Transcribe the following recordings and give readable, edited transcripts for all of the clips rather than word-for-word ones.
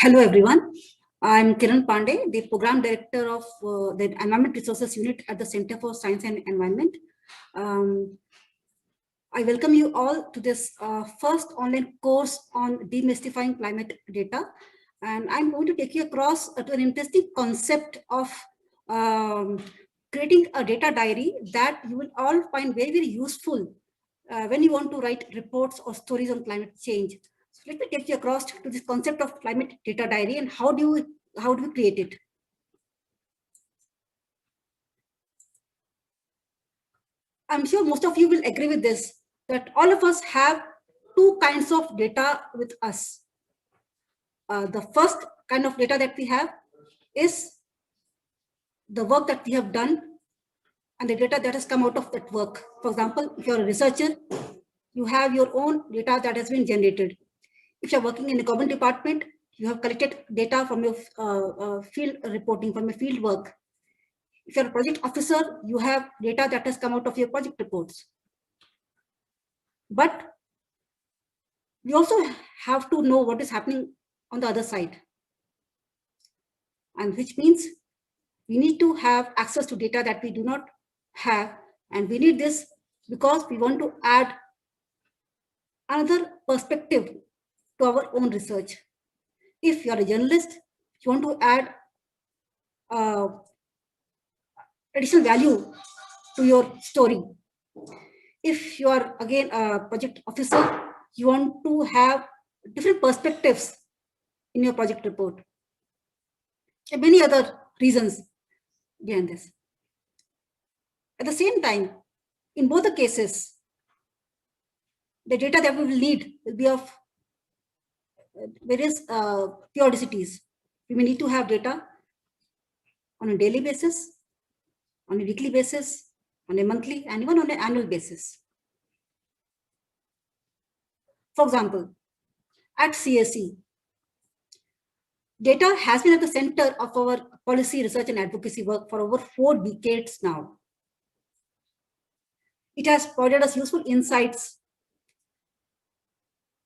Hello, everyone. I'm Kiran Pandey, the Program Director of the Environment Resources Unit at the Center for Science and Environment. I welcome you all to this first online course on demystifying climate data. And I'm going to take you across to an interesting concept of creating a data diary that you will all find very, very useful when you want to write reports or stories on climate change. So let me take you across to this concept of climate data diary and how do you create it? I'm sure most of you will agree with this, that all of us have two kinds of data with us. The first kind of data that we have is the work that we have done and the data that has come out of that work. For example, if you're a researcher, you have your own data that has been generated. If you're working in a government department, you have collected data from your field reporting, from your field work. If you're a project officer, you have data that has come out of your project reports. But we also have to know what is happening on the other side. And which means we need to have access to data that we do not have. And we need this because we want to add another perspective to our own research. If you're a journalist, you want to add additional value to your story. If you are again a project officer, you want to have different perspectives in your project report. And many other reasons behind this. At the same time, in both the cases, the data that we will need will be of various periodicities. We may need to have data on a daily basis, on a weekly basis, on a monthly, and even on an annual basis. For example, at CSE, data has been at the center of our policy, research, and advocacy work for over 4 decades now. It has provided us useful insights.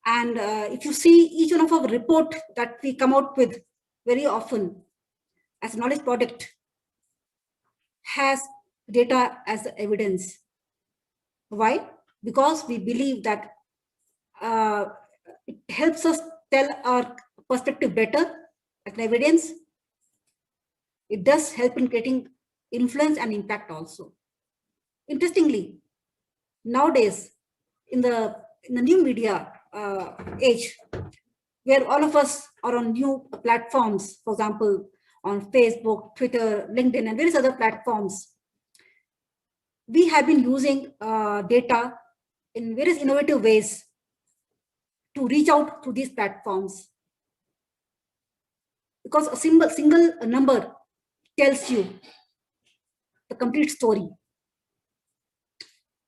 And if you see each one of our report that we come out with very often as a knowledge product has data as evidence. Why? Because we believe that it helps us tell our perspective better as an evidence. It does help in creating influence and impact also. Interestingly, nowadays in the new media age, where all of us are on new platforms, for example, on Facebook, Twitter, LinkedIn, and various other platforms, we have been using data in various innovative ways to reach out to these platforms. Because a single number tells you the complete story.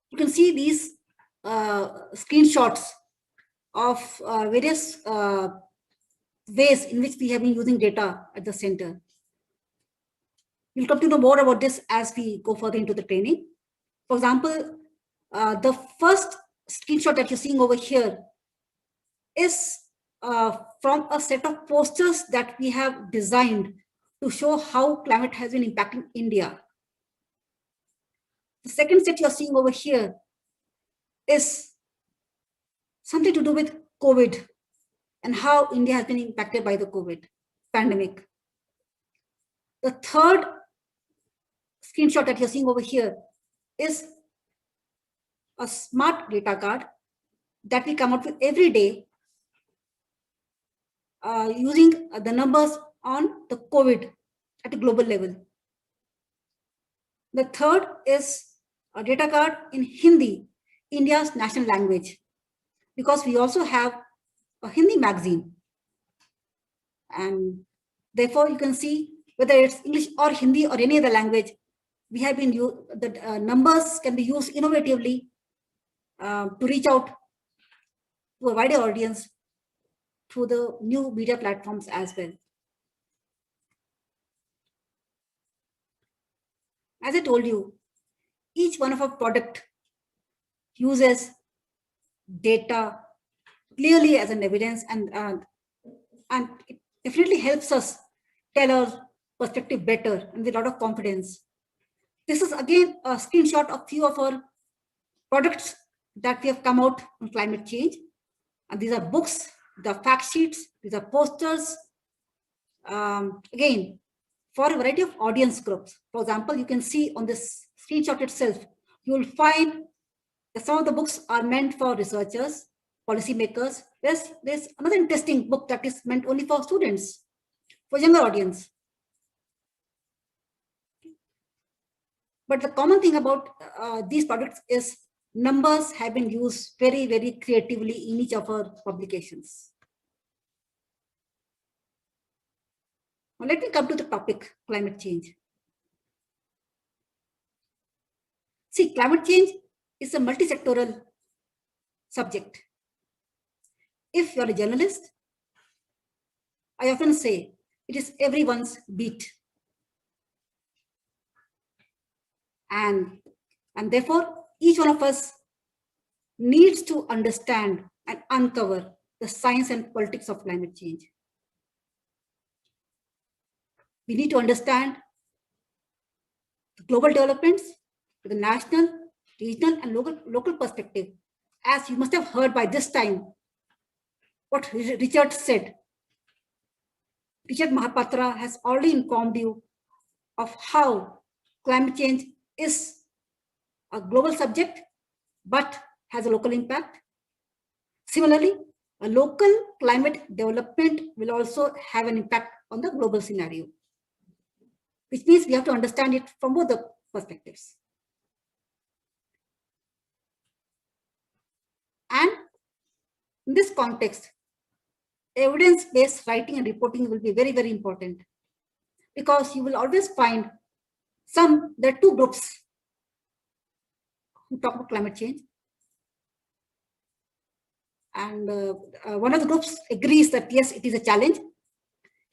You can see these screenshots of various ways in which we have been using data at the center. You'll come to know more about this as we go further into the training. For example, the first screenshot that you're seeing over here is from a set of posters that we have designed to show how climate has been impacting India. The second set you're seeing over here is something to do with COVID and how India has been impacted by the COVID pandemic. The third screenshot that you're seeing over here is a smart data card that we come out with every day using the numbers on the COVID at a global level. The third is a data card in Hindi, India's national language, because we also have a Hindi magazine. And therefore, you can see whether it's English or Hindi or any other language, we have been the numbers can be used innovatively to reach out to a wider audience through the new media platforms as well. As I told you, each one of our product uses data clearly as an evidence, and definitely helps us tell our perspective better and with a lot of confidence. This is again a screenshot of few of our products that we have come out on climate change. And these are books, the fact sheets, these are posters. Again, for a variety of audience groups. For example, you can see on this screenshot itself, you will find that some of the books are meant for researchers, policymakers. There's another interesting book that is meant only for students, for younger audience. But the common thing about these products is numbers have been used very, very creatively in each of our publications. Now let me come to the topic, climate change. See, climate change is a multi-sectoral subject. If you're a journalist, I often say it is everyone's beat. And therefore, each one of us needs to understand and uncover the science and politics of climate change. We need to understand the global developments with the national, regional, and local perspective. As you must have heard by this time, what Richard said. Richard Mahapatra has already informed you of how climate change is a global subject, but has a local impact. Similarly, a local climate development will also have an impact on the global scenario, which means we have to understand it from both the perspectives. And in this context, evidence-based writing and reporting will be very, very important, because you will always find there are two groups who talk about climate change. And one of the groups agrees that yes, it is a challenge,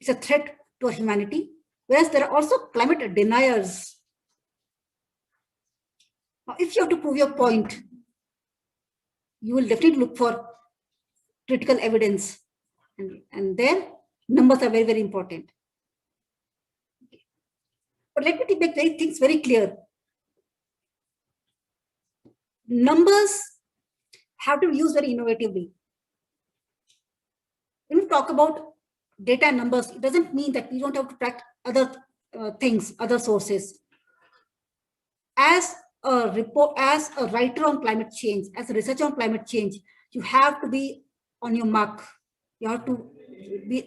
it's a threat to our humanity, whereas there are also climate deniers. Now, if you have to prove your point, you will definitely look for critical evidence, and there numbers are very, very important. But let me make things very clear. Numbers have to be used very innovatively. When we talk about data and numbers, it doesn't mean that we don't have to track other things, other sources. As a writer on climate change, as a researcher on climate change, you have to be on your mark. You have to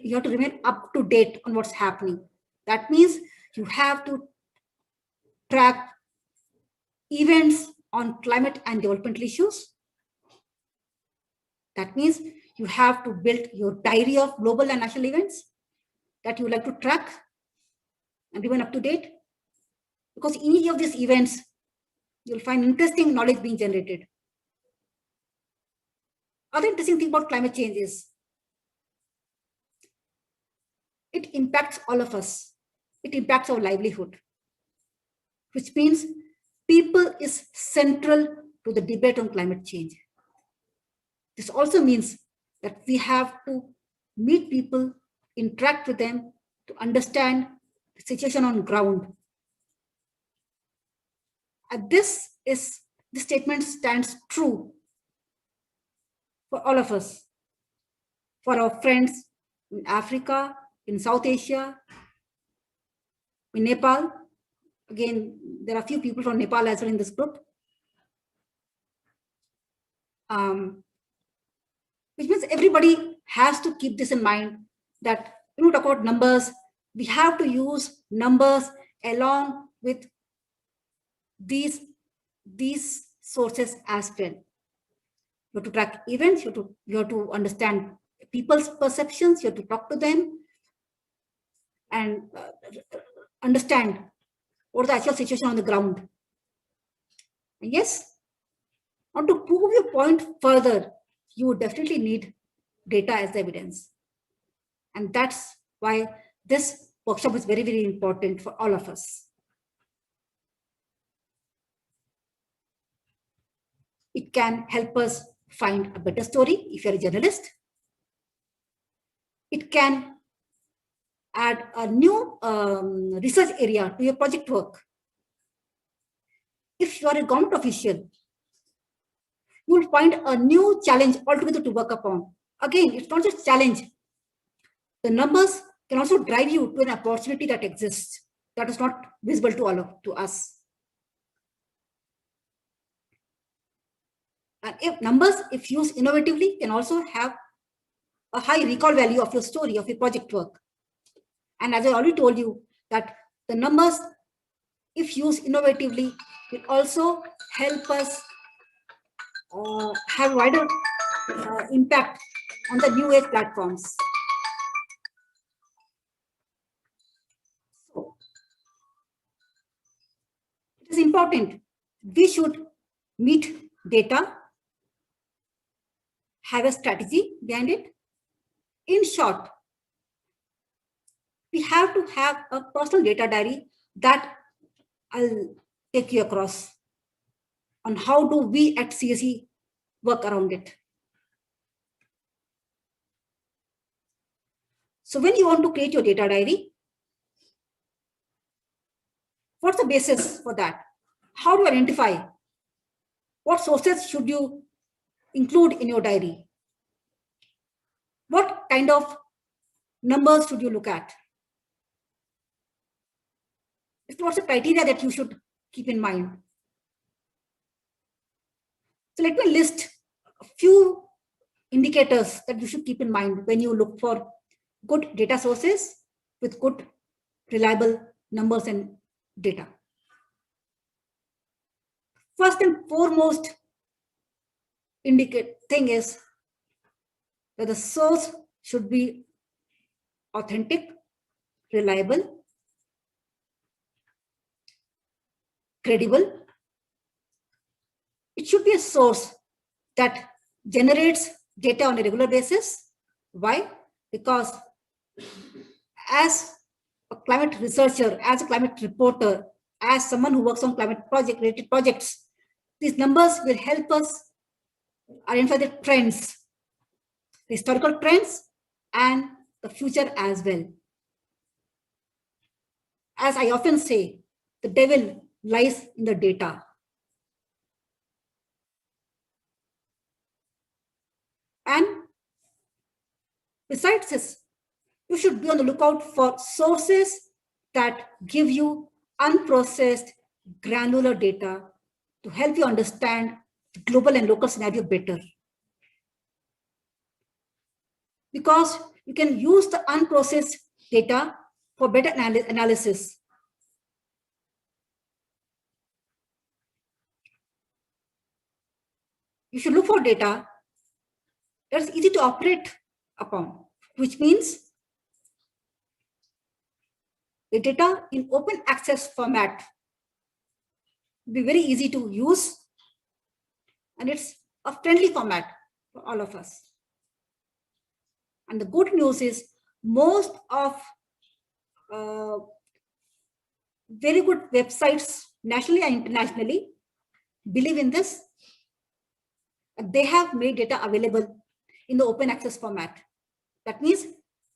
remain up to date on what's happening. That means you have to track events on climate and developmental issues. That means you have to build your diary of global and national events that you would like to track and remain up to date. Because in each of these events, you'll find interesting knowledge being generated. Other interesting thing about climate change is it impacts all of us. It impacts our livelihood, which means people is central to the debate on climate change. This also means that we have to meet people, interact with them to understand the situation on ground. And this statement stands true for all of us, for our friends in Africa, in South Asia, in Nepal. Again, there are a few people from Nepal as well in this group. Which means everybody has to keep this in mind, that when we talk about numbers, we have to use numbers along with these sources as well. You have to track events, you have to understand people's perceptions, you have to talk to them and understand what is the actual situation on the ground. And yes, now to prove your point further, you would definitely need data as evidence. And that's why this workshop is very, very important for all of us. It can help us find a better story if you're a journalist. It can add a new research area to your project work. If you are a government official, you will find a new challenge altogether to work upon. Again, it's not just challenge. The numbers can also drive you to an opportunity that exists, that is not visible to us. And if numbers, if used innovatively, can also have a high recall value of your story, of your project work. And as I already told you, that the numbers, if used innovatively, will also help us have wider impact on the new age platforms. So it is important. We should meet data, have a strategy behind it. In short, we have to have a personal data diary that I'll take you across on how do we at CSE work around it. So when you want to create your data diary, what's the basis for that? How do you identify? What sources should you include in your diary? What kind of numbers should you look at? What's the criteria that you should keep in mind? So let me list a few indicators that you should keep in mind when you look for good data sources with good, reliable numbers and data. First and foremost thing is that the source should be authentic, reliable, credible. It should be a source that generates data on a regular basis. Why? Because as a climate researcher, as a climate reporter, as someone who works on climate related projects, these numbers will help us identify the trends, the historical trends, and the future as well. As I often say, the devil lies in the data. And besides this, you should be on the lookout for sources that give you unprocessed granular data to help you understand the global and local scenario better. Because you can use the unprocessed data for better analysis. You should look for data that's easy to operate upon, which means the data in open access format will be very easy to use, and it's a friendly format for all of us. And the good news is most of very good websites, nationally and internationally, believe in this. They have made data available in the open access format. That means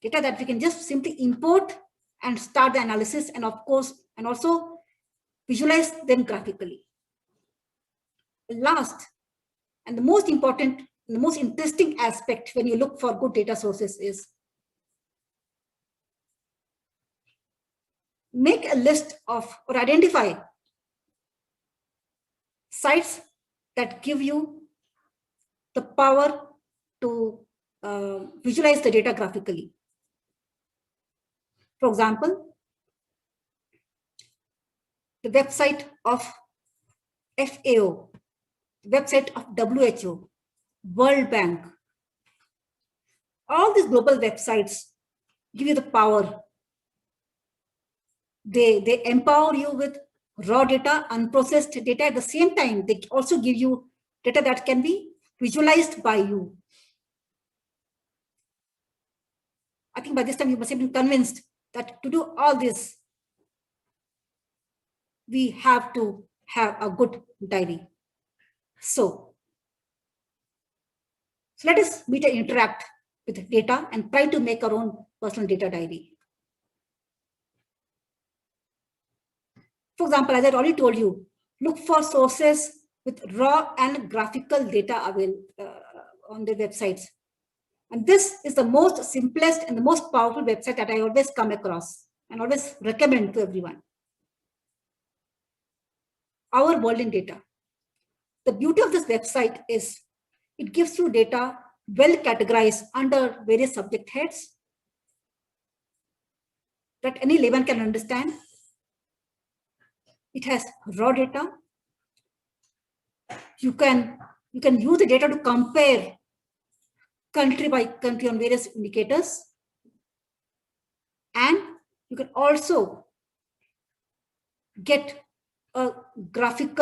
data that we can just simply import and start the analysis, and of course, and also visualize them graphically. Last, and the most important, the most interesting aspect when you look for good data sources is make a list of or identify sites that give you the power to visualize the data graphically. For example, the website of FAO, the website of WHO, World Bank. All these global websites give you the power. They empower you with raw data, unprocessed data. At the same time, they also give you data that can be visualized by you. I think by this time you must have been convinced that to do all this, we have to have a good diary. So let us meet and interact with data and try to make our own personal data diary. For example, as I already told you, look for sources with raw and graphical data available on the websites. And this is the most simplest and the most powerful website that I always come across and always recommend to everyone. Our World in Data. The beauty of this website is it gives you data well categorized under various subject heads that any layman can understand. It has raw data. You can use the data to compare country by country on various indicators. And you can also get a graphic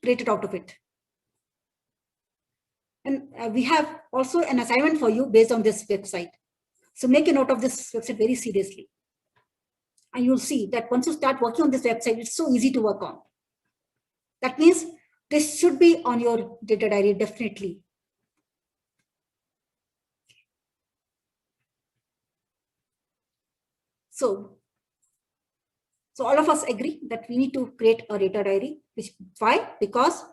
created out of it. And we have also an assignment for you based on this website. So make a note of this website very seriously. And you'll see that once you start working on this website, it's so easy to work on. That means this should be on your data diary, definitely. So all of us agree that we need to create a data diary. Why? Because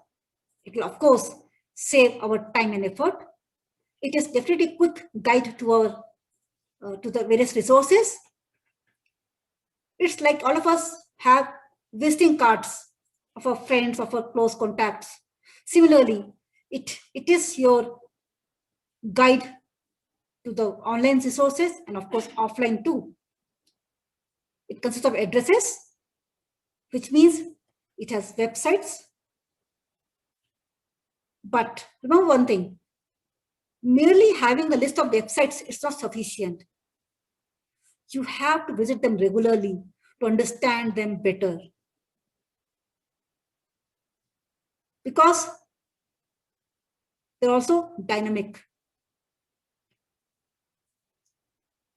it will, of course, save our time and effort. It is definitely a quick guide to our to the various resources. It's like all of us have visiting cards of our friends, of our close contacts. Similarly, it is your guide to the online resources and of course offline too. It consists of addresses, which means it has websites. But remember one thing, merely having a list of websites is not sufficient. You have to visit them regularly to understand them better. Because they're also dynamic.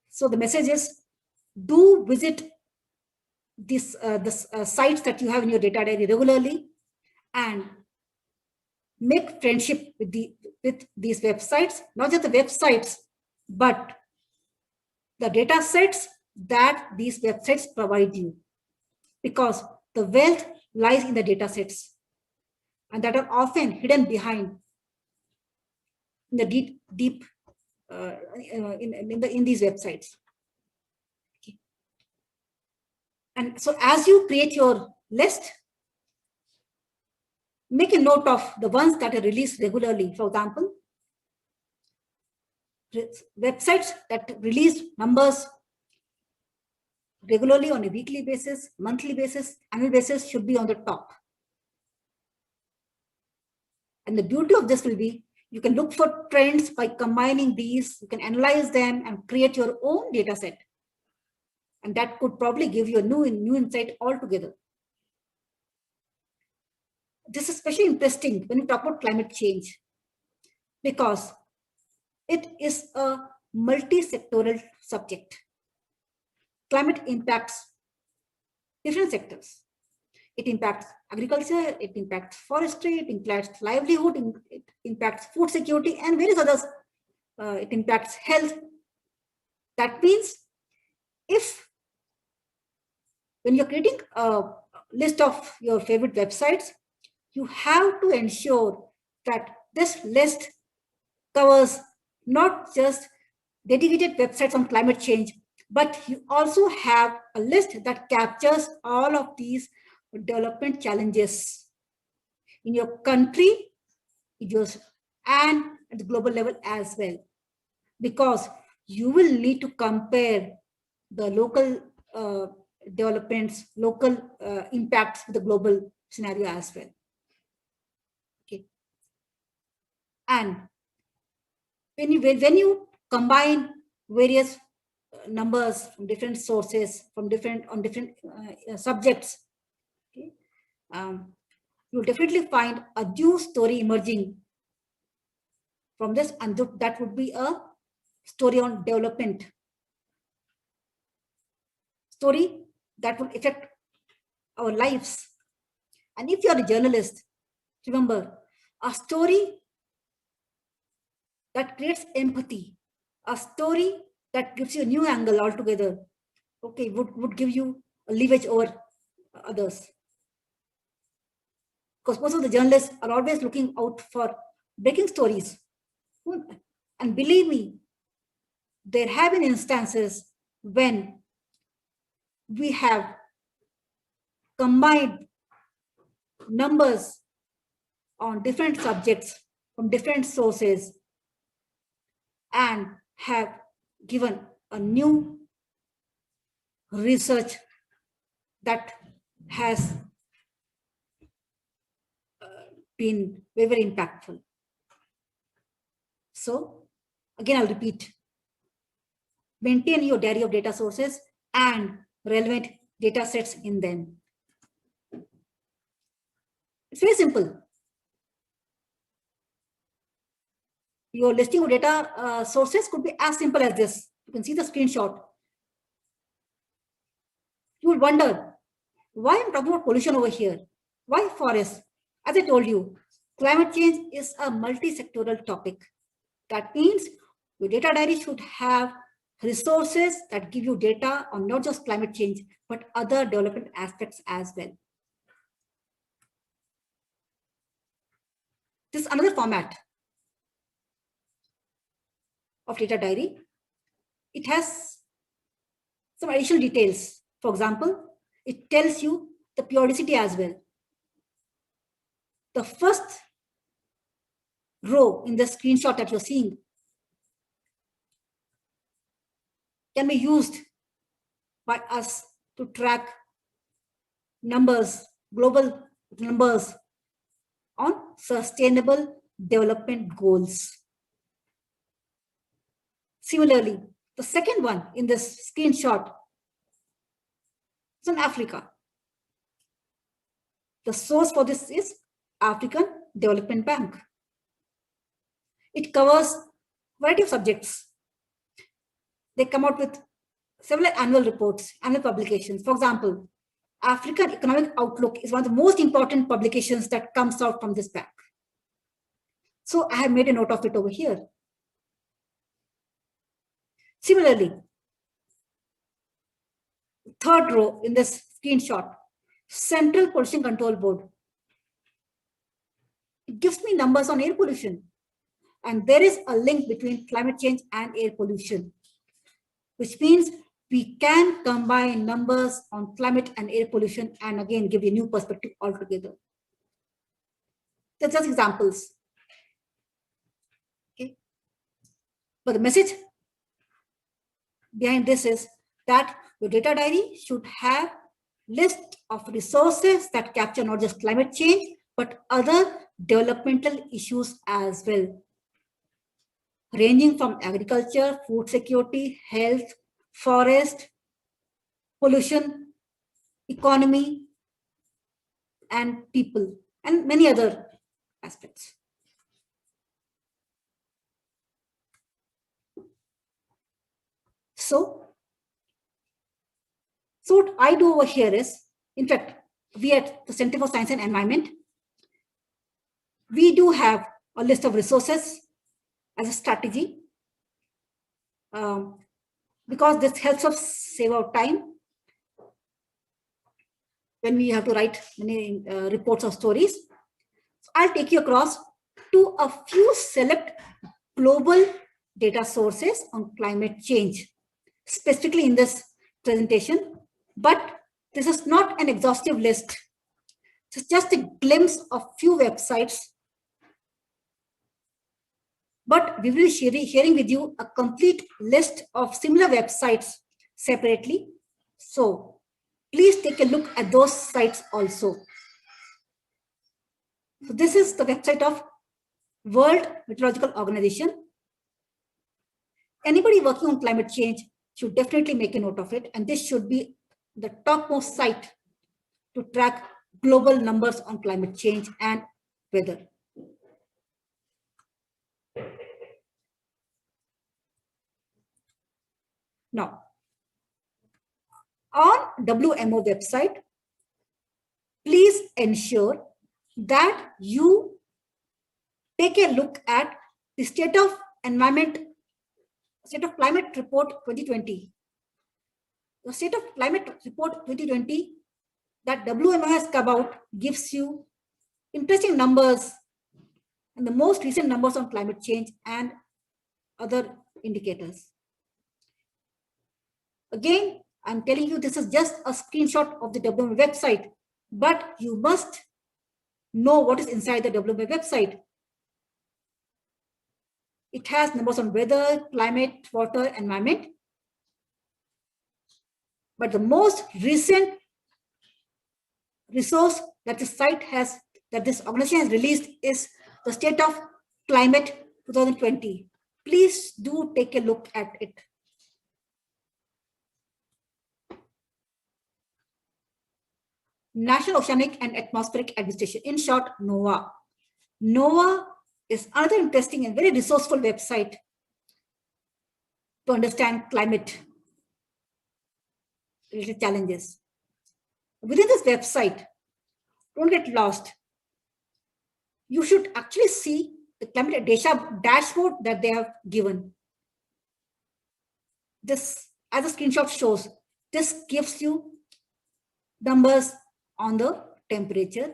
So the message is, do visit these sites that you have in your data diary regularly and make friendship with these websites, not just the websites, but the data sets that these websites provide you. Because the wealth lies in the data sets and that are often hidden behind in the deep in these websites. Okay. And so as you create your list, make a note of the ones that are released regularly. For example, websites that release numbers regularly on a weekly basis, monthly basis, annual basis should be on the top. And the beauty of this will be, you can look for trends by combining these, you can analyze them and create your own data set. And that could probably give you a new insight altogether. This is especially interesting when you talk about climate change, because it is a multi-sectoral subject. Climate impacts different sectors. It impacts agriculture, it impacts forestry, it impacts livelihood, it impacts food security, and various others. It impacts health. That means when you're creating a list of your favorite websites, you have to ensure that this list covers not just dedicated websites on climate change, but you also have a list that captures all of these development challenges in your country, and at the global level as well. Because you will need to compare the local developments, local impacts with the global scenario as well. Okay. And when you combine various numbers from different sources, on different subjects, okay, you'll definitely find a new story emerging from this, and that would be a story on development, story that will affect our lives. And if you're a journalist, remember, a story that creates empathy, a story that gives you a new angle altogether, okay, would give you a leverage over others. Because most of the journalists are always looking out for breaking stories. And believe me, there have been instances when we have combined numbers on different subjects from different sources and have given a new research that has been very, very impactful. So again, I'll repeat, maintain your diary of data sources and relevant data sets in them. It's very simple. Your listing of data sources could be as simple as this. You can see the screenshot. You will wonder, why I'm talking about pollution over here? Why forest? As I told you, climate change is a multi-sectoral topic. That means your data diary should have resources that give you data on not just climate change, but other development aspects as well. This is another format of data diary. It has some additional details. For example, it tells you the periodicity as well. The first row in the screenshot that you're seeing can be used by us to track numbers, global numbers on sustainable development goals. Similarly, the second one in this screenshot is on Africa. The source for this is African Development Bank. It covers a variety of subjects. They come out with several annual reports, annual publications. For example, African Economic Outlook is one of the most important publications that comes out from this bank. So I have made a note of it over here. Similarly, third row in this screenshot, Central Pollution Control Board. It gives me numbers on air pollution. And there is a link between climate change and air pollution, which means we can combine numbers on climate and air pollution and again give you a new perspective altogether. They're just examples. Okay. But the message behind this is that your data diary should have list of resources that capture not just climate change, but other developmental issues as well, ranging from agriculture, food security, health, forest, pollution, economy, and people, and many other aspects. So what I do over here is, in fact, we at the Center for Science and Environment, we do have a list of resources as a strategy, because this helps us save our time when we have to write many reports or stories. So I'll take you across to a few select global data sources on climate change, specifically in this presentation. But this is not an exhaustive list. It's just a glimpse of few websites. But we will be sharing with you a complete list of similar websites separately. So please take a look at those sites also. So this is the website of World Meteorological Organization. Anybody working on climate change should definitely make a note of it. And this should be the topmost site to track global numbers on climate change and weather. Now, on WMO website, please ensure that you take a look at the State of Climate Report 2020. The State of Climate Report 2020 that WMO has come out gives you interesting numbers and the most recent numbers on climate change and other indicators. Again, I'm telling you, this is just a screenshot of the WMO website, but you must know what is inside the WMO website. It has numbers on weather, climate, water, environment. But the most recent resource that the site has, that this organization has released, is the State of Climate 2020. Please do take a look at it. National Oceanic and Atmospheric Administration, in short, NOAA. NOAA is another interesting and very resourceful website to understand climate related challenges. Within this website, don't get lost. You should actually see the climate data dashboard that they have given. This, as a screenshot shows, this gives you numbers on the temperature,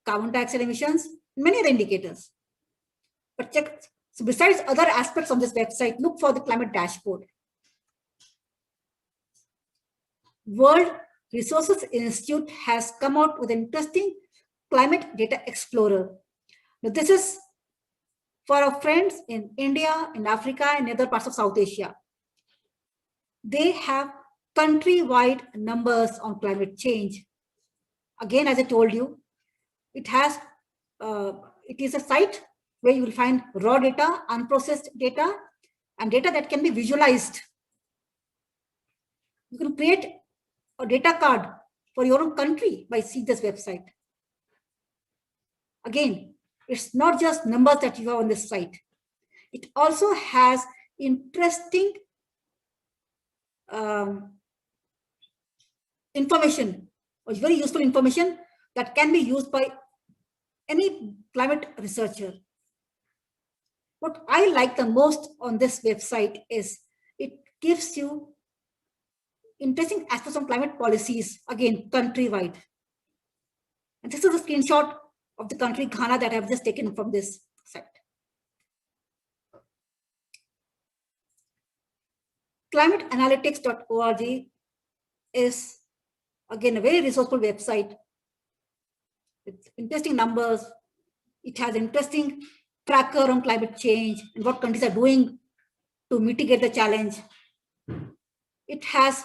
carbon dioxide emissions, many other indicators. But check, so besides other aspects of this website, look for the climate dashboard. World Resources Institute has come out with an interesting Climate Data Explorer. Now, this is for our friends in India, in Africa, and other parts of South Asia. They have country-wide numbers on climate change. Again, as I told you, it is a site where you will find raw data, unprocessed data, and data that can be visualized. You can create a data card for your own country by seeing this website. Again, it's not just numbers that you have on this site. It also has interesting information, or very useful information that can be used by any climate researcher. What I like the most on this website is it gives you interesting aspects of climate policies, again, countrywide. And this is a screenshot of the country Ghana that I've just taken from this site. Climateanalytics.org is, again, a very resourceful website with interesting numbers. It has interesting tracker on climate change and what countries are doing to mitigate the challenge. It has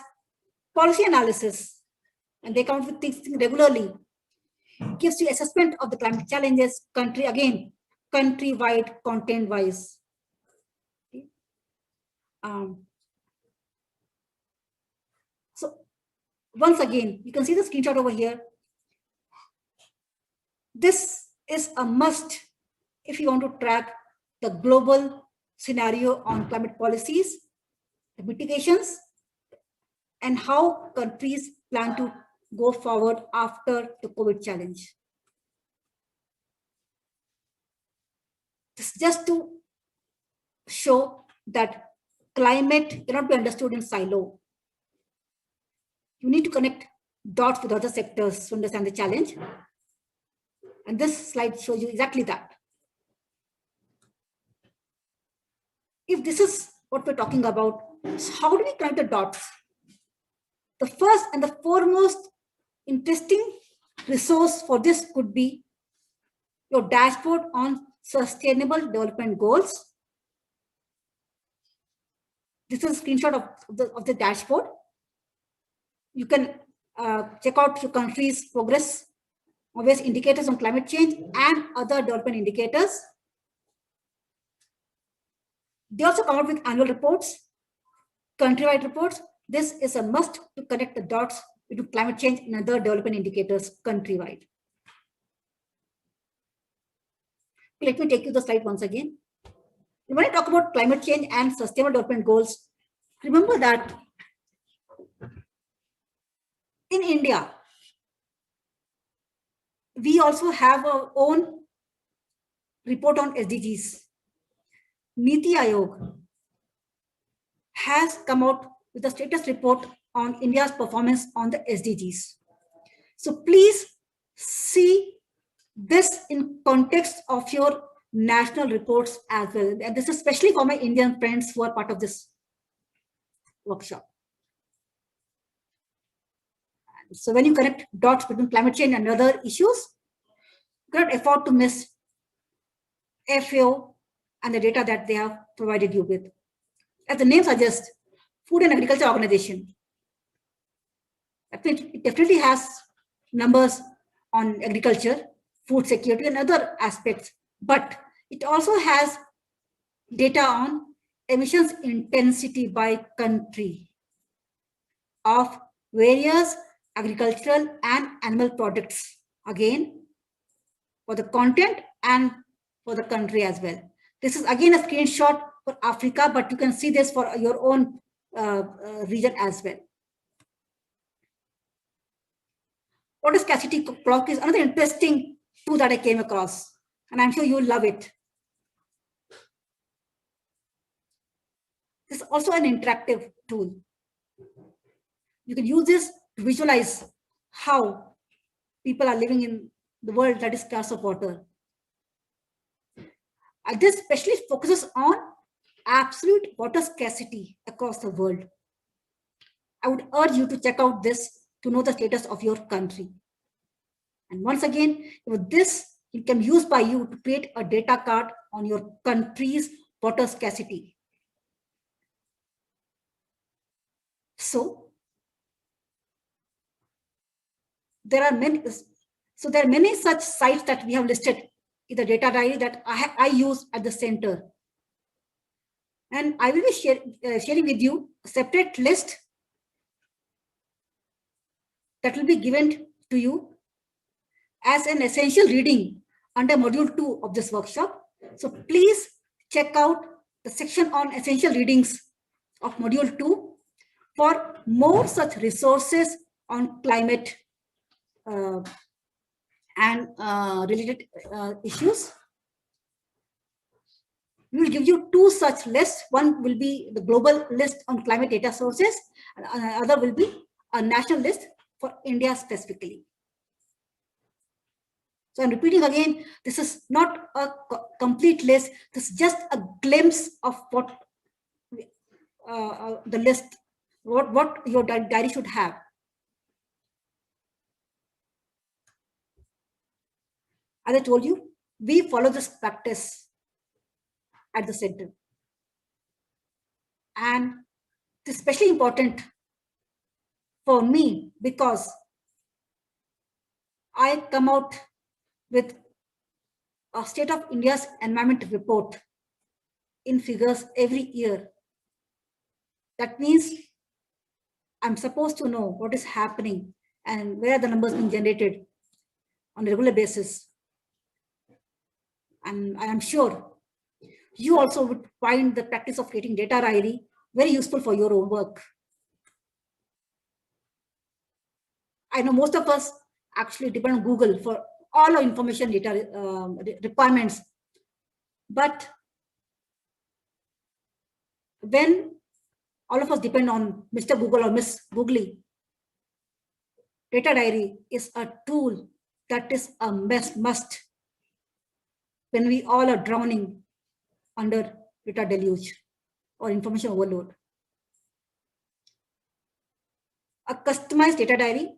policy analysis, and they come up with things regularly. It gives you assessment of the climate challenges, country-wide, content-wise. So once again, you can see the screenshot over here. This is a must if you want to track the global scenario on climate policies, the mitigations, and how countries plan to go forward after the COVID challenge. This is just to show that climate cannot be understood in silo. You need to connect dots with other sectors to understand the challenge. And this slide shows you exactly that. If this is what we're talking about, so how do we connect the dots? The first and the foremost interesting resource for this could be your dashboard on Sustainable Development Goals. This is a screenshot of the dashboard. You can check out your country's progress, obvious indicators on climate change and other development indicators. They also come out with annual reports, country-wide reports. This is a must to connect the dots between climate change and other development indicators countrywide. Let me take you to the slide once again. When I talk about climate change and sustainable development goals, remember that in India, we also have our own report on SDGs. Niti Aayog has come out with a status report on India's performance on the SDGs. So please see this in context of your national reports as well. And this is especially for my Indian friends who are part of this workshop. So when you connect dots between climate change and other issues, you cannot afford to miss FAO and the data that they have provided you with. As the name suggests, Food and Agriculture Organization. It definitely has numbers on agriculture, food security, and other aspects, but it also has data on emissions intensity by country of various agricultural and animal products, again, for the content and for the country as well. This is again a screenshot for Africa, but you can see this for your own region as well. Water scarcity clock is another interesting tool that I came across, and I'm sure you'll love it. This is also an interactive tool. You can use this to visualize how people are living in the world that is scarce of water. And this especially focuses on absolute water scarcity across the world. I would urge you to check out this to know the status of your country. And once again, with this, it can be used by you to create a data card on your country's water scarcity. So there are many such sites that we have listed in the data diary that I use at the center. And I will be sharing with you a separate list that will be given to you as an essential reading under module 2 of this workshop. So please check out the section on essential readings of module 2 for more such resources on climate and related issues. We will give you 2 such lists. One will be the global list on climate data sources, and another will be a national list for India specifically. So I'm repeating again, this is not a complete list. This is just a glimpse of what the list, what your diary should have. As I told you, we follow this practice at the center. And it's especially important for me because I come out with a State of India's Environment report in figures every year. That means I'm supposed to know what is happening and where the numbers being generated on a regular basis. And I am sure you also would find the practice of creating data diary very useful for your own work. I know most of us actually depend on Google for all our information data requirements. But when all of us depend on Mr. Google or Miss Googly, data diary is a tool that is a must when we all are drowning under data deluge or information overload. A customized data diary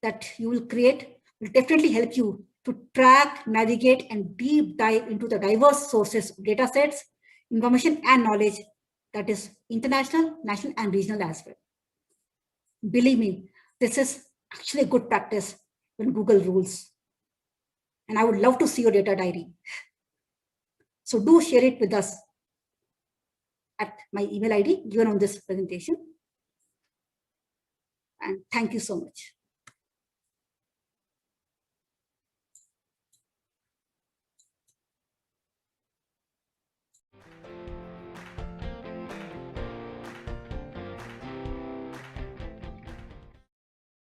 that you will create will definitely help you to track, navigate, and deep dive into the diverse sources, data sets, information, and knowledge that is international, national, and regional as well. Believe me, this is actually a good practice when Google rules. And I would love to see your data diary. So do share it with us at my email ID given on this presentation. And thank you so much.